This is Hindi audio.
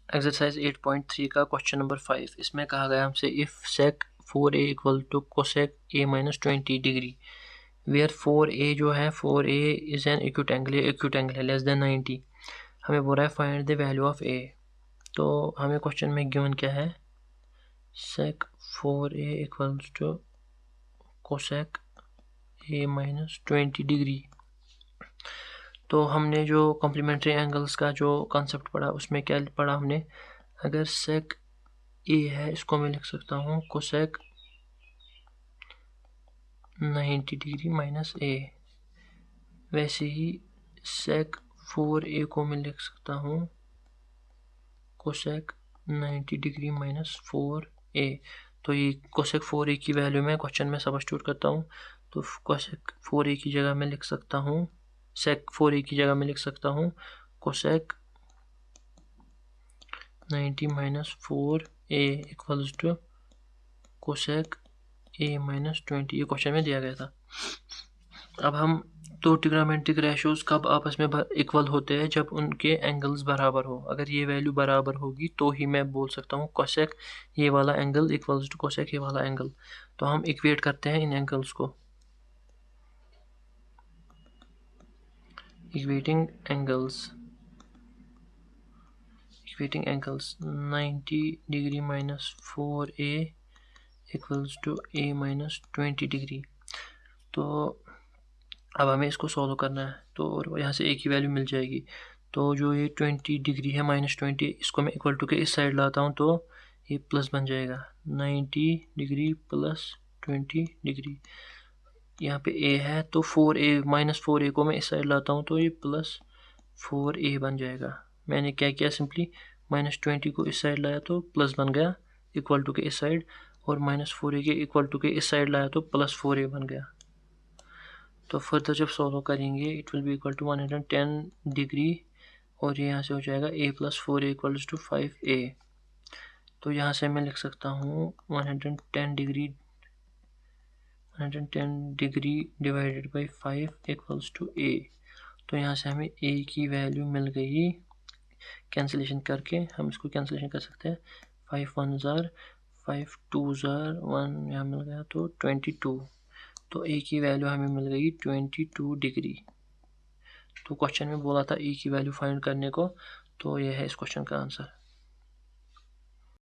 एक्सरसाइज 8.3 का क्वेश्चन नंबर 5। इसमें कहा गया हमसे if sec 4a equal to cosec a minus 20 degree where 4a जो है 4a is an acute angle है लेस देन 90। हमें बोल रहा है find the value of a। तो हमें क्वेश्चन में गिवन क्या है, sec 4a equals to cosec a minus 20 degree. तो हमने जो कॉम्प्लीमेंट्री एंगल्स का जो कॉन्सेप्ट पढ़ा उसमें क्या पढ़ा हमने, अगर सेक ए है इसको मैं लिख सकता हूँ कोसेक 90 डिग्री माइनस ए। वैसे ही सेक 4a को मैं लिख सकता हूँ कोसेक 90 डिग्री माइनस 4a। तो ये कोसेक 4a की वैल्यू मैं क्वेश्चन में सब्स्टिट्यूट करता हूँ। तो कोसेक 4a की जगह मैं लिख सकता हूँ, सेक 4a की जगह मैं लिख सकता हूँ cosec 90 minus 4a equals to cosec a minus 20। ये क्वेश्चन में दिया गया था। अब हम दो ट्रिग्नोमेट्रिक रेशियोज कब आपस में इक्वल होते हैं, जब उनके एंगल्स बराबर हो। अगर ये वैल्यू बराबर होगी तो ही मैं बोल सकता हूँ कोसेक ये वाला एंगल इक्वल्स टू कोसेक ये वाला एंगल। तो हम इक्वेट करते हैं इन एंगल्स को, equating angles 90 degree minus 4a equals to a minus 20 degree. तो अब हमें इसको सॉल्व करना है, तो और यहाँ से a की वैल्यू मिल जाएगी। तो जो ये 20 डिग्री है माइनस 20, इसको मैं इक्वल टू के इस साइड लाता हूँ तो ये प्लस बन जाएगा 90 डिग्री प्लस 20 डिग्री। यहाँ पे a है तो 4a माइनस 4a को मैं इस साइड लाता हूँ तो ये प्लस 4a बन जाएगा। मैंने क्या किया, सिंपली माइनस 20 को इस साइड लाया तो प्लस बन गया इक्वल टू के इस साइड, और माइनस 4a के इक्वल टू के इस साइड लाया तो प्लस 4a बन गया। तो फर्दर जब सॉल्व करेंगे it will be equal to 110 degree, और ये यहाँ से हो जाएगा a plus 4a equals to 5a। तो यहाँ से मैं लिख सकता हूँ 110 degree divided by 5 equals to a। तो यहाँ से हमें a की वैल्यू मिल गई, कैंसिलेशन करके हम इसको कैंसिलेशन कर सकते हैं। 5 1 जार 5 2 जार 1 यहाँ मिल गया तो 22। तो a की वैल्यू हमें मिल गई 22 डिग्री। तो क्वेश्चन में बोला था a की वैल्यू फाइंड करने को, तो यह है इस क्वेश्चन का आंसर।